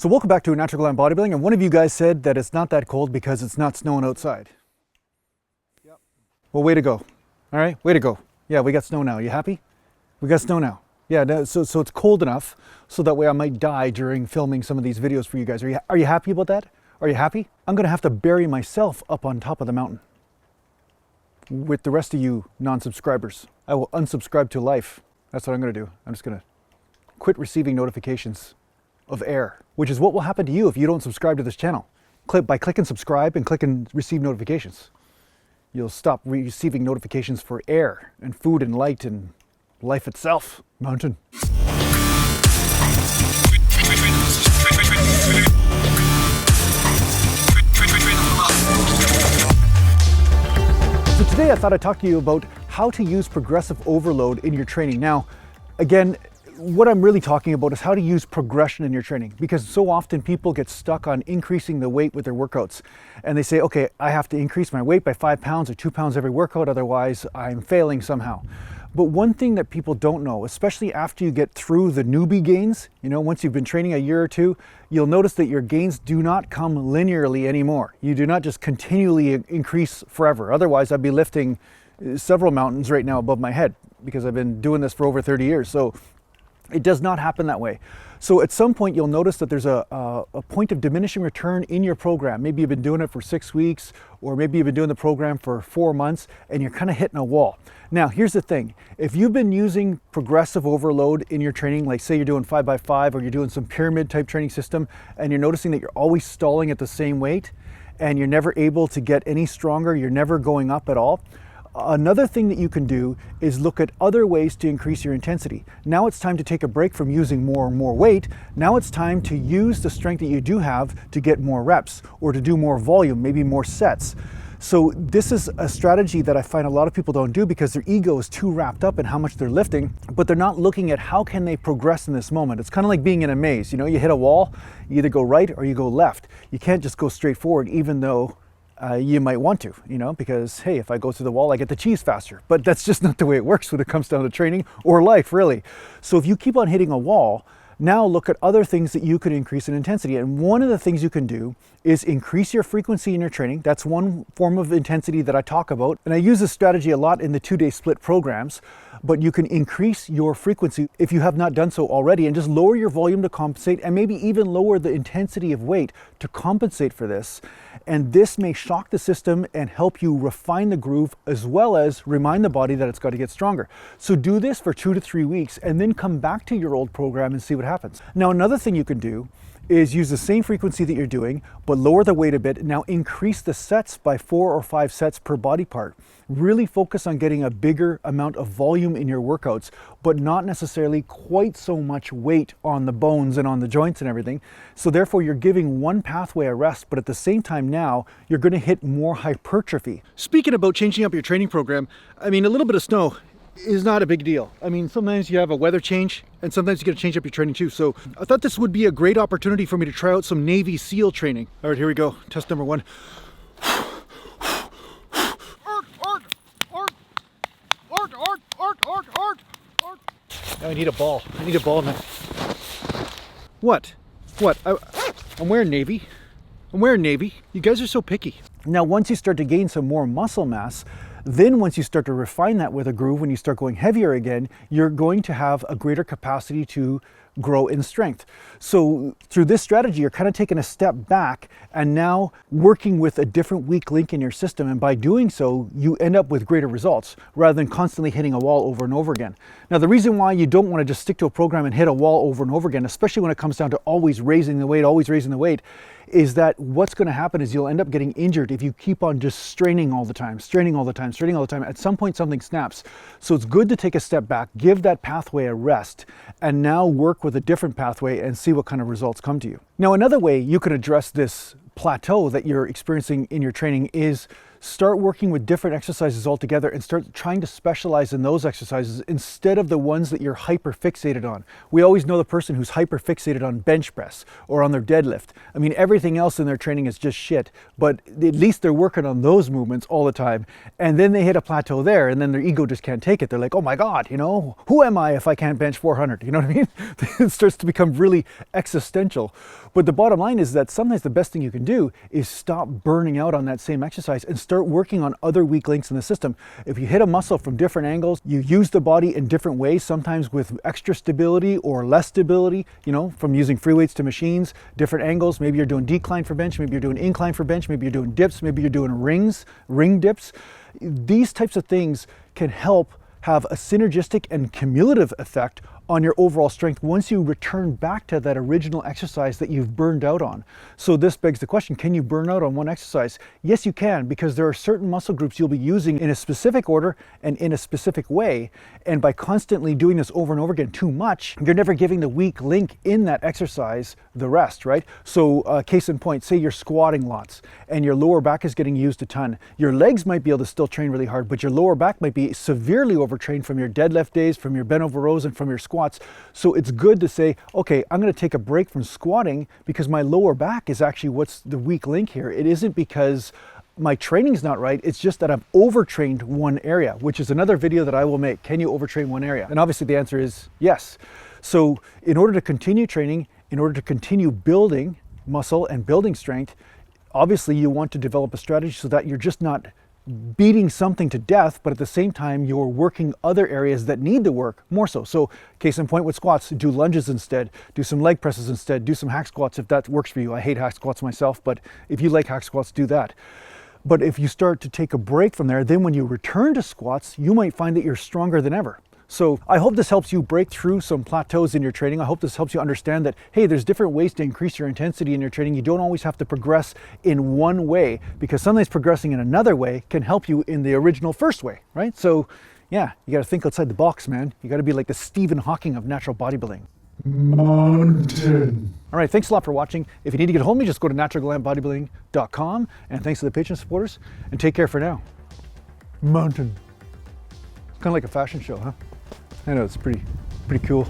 So welcome back to Natural Gallant Bodybuilding, and one of you guys said that it's not that cold because it's not snowing outside. Yep. Well, way to go. All right, way to go. Yeah, we got snow now. You happy? We got snow now. Yeah, so it's cold enough so that way I might die during filming some of these videos for you guys. Are you happy about that? Are you happy? I'm gonna have to bury myself up on top of the mountain with the rest of you non-subscribers. I will unsubscribe to life. That's what I'm gonna do. I'm just gonna quit receiving notifications of air, which is what will happen to you if you don't subscribe to this channel. By clicking subscribe and clicking receive notifications, you'll stop receiving notifications for air and food and light and life itself. Mountain. So today I thought I'd talk to you about how to use progressive overload in your training. Now, again, what I'm really talking about is how to use progression in your training, because so often people get stuck on increasing the weight with their workouts. And they say, okay, I have to increase my weight by 5 pounds or 2 pounds every workout, otherwise I'm failing somehow. But one thing that people don't know, especially after you get through the newbie gains, once you've been training a year or two, you'll notice that your gains do not come linearly anymore. You do not just continually increase forever. Otherwise, I'd be lifting several mountains right now above my head because I've been doing this for over 30 years. So it does not happen that way. So at some point you'll notice that there's a point of diminishing return in your program. Maybe you've been doing it for 6 weeks, or maybe you've been doing the program for 4 months and you're kind of hitting a wall. Now here's the thing, if you've been using progressive overload in your training, like say you're doing 5x5 or you're doing some pyramid type training system and you're noticing that you're always stalling at the same weight and you're never able to get any stronger, you're never going up at all, another thing that you can do is look at other ways to increase your intensity. Now it's time to take a break from using more and more weight. Now it's time to use the strength that you do have to get more reps or to do more volume, maybe more sets. So this is a strategy that I find a lot of people don't do because their ego is too wrapped up in how much they're lifting, but they're not looking at how can they progress in this moment. It's kind of like being in a maze. You hit a wall, you either go right or you go left. You can't just go straight forward, even though you might want to, because hey, if I go through the wall, I get the cheese faster. But that's just not the way it works when it comes down to training or life, really. So if you keep on hitting a wall, now look at other things that you could increase in intensity. And one of the things you can do is increase your frequency in your training. That's one form of intensity that I talk about. And I use this strategy a lot in the 2-day split programs, but you can increase your frequency if you have not done so already and just lower your volume to compensate, and maybe even lower the intensity of weight to compensate for this. And this may shock the system and help you refine the groove, as well as remind the body that it's got to get stronger. So do this for 2 to 3 weeks and then come back to your old program and see what happens. Now, another thing you can do is use the same frequency that you're doing, but lower the weight a bit. Now increase the sets by 4 or 5 sets per body part. Really focus on getting a bigger amount of volume in your workouts, but not necessarily quite so much weight on the bones and on the joints and everything. So therefore you're giving one pathway a rest, but at the same time now you're going to hit more hypertrophy. Speaking about changing up your training program, a little bit of snow is not a big deal. Sometimes you have a weather change and sometimes you got to change up your training too. So I thought this would be a great opportunity for me to try out some Navy SEAL training. All right, here we go. Test number 1. Now I need a ball. I need a ball now. What? I'm wearing Navy. I'm wearing Navy. You guys are so picky. Now, once you start to gain some more muscle mass, then once you start to refine that with a groove, when you start going heavier again, you're going to have a greater capacity to grow in strength. So through this strategy, you're kind of taking a step back and now working with a different weak link in your system. And by doing so, you end up with greater results rather than constantly hitting a wall over and over again. Now, the reason why you don't want to just stick to a program and hit a wall over and over again, especially when it comes down to always raising the weight, is that what's going to happen is you'll end up getting injured if you keep on just straining all the time. At some point, something snaps. So it's good to take a step back, give that pathway a rest, and now work with a different pathway and see what kind of results come to you. Now, another way you can address this plateau that you're experiencing in your training is start working with different exercises altogether and start trying to specialize in those exercises instead of the ones that you're hyper fixated on. We always know the person who's hyper fixated on bench press or on their deadlift. I mean, everything else in their training is just shit, but at least they're working on those movements all the time. And then they hit a plateau there, and then their ego just can't take it. They're like, oh my God, you know, who am I if I can't bench 400? You know what I mean? It starts to become really existential. But the bottom line is that sometimes the best thing you can do is stop burning out on that same exercise and start working on other weak links in the system. If you hit a muscle from different angles, you use the body in different ways, sometimes with extra stability or less stability, you know, from using free weights to machines, different angles. Maybe you're doing decline for bench, maybe you're doing incline for bench, maybe you're doing dips, maybe you're doing ring dips. These types of things can help have a synergistic and cumulative effect on your overall strength once you return back to that original exercise that you've burned out on. So this begs the question, can you burn out on one exercise? Yes, you can, because there are certain muscle groups you'll be using in a specific order and in a specific way. And by constantly doing this over and over again too much, you're never giving the weak link in that exercise the rest, right? So case in point, say you're squatting lots and your lower back is getting used a ton. Your legs might be able to still train really hard, but your lower back might be severely overtrained from your deadlift days, from your bent over rows, and from your squats. So it's good to say, okay, I'm going to take a break from squatting because my lower back is actually what's the weak link here. It isn't because my training's not right, it's just that I've overtrained one area, which is another video that I will make. Can you overtrain one area? And obviously the answer is yes. So in order to continue training, in order to continue building muscle and building strength, obviously you want to develop a strategy so that you're just not beating something to death, but at the same time you're working other areas that need to work more so. So case in point with squats, do lunges instead, do some leg presses instead, do some hack squats if that works for you. I hate hack squats myself, but if you like hack squats, do that. But if you start to take a break from there, then when you return to squats, you might find that you're stronger than ever. So I hope this helps you break through some plateaus in your training. I hope this helps you understand that, hey, there's different ways to increase your intensity in your training. You don't always have to progress in one way, because sometimes progressing in another way can help you in the original first way, right? So yeah, you got to think outside the box, man. You got to be like the Stephen Hawking of natural bodybuilding. Mountain. All right, thanks a lot for watching. If you need to get a hold of me, just go to naturalgallantbodybuilding.com. And thanks to the Patreon supporters, and take care for now. Mountain. Kind of like a fashion show, huh? I know, it's pretty cool.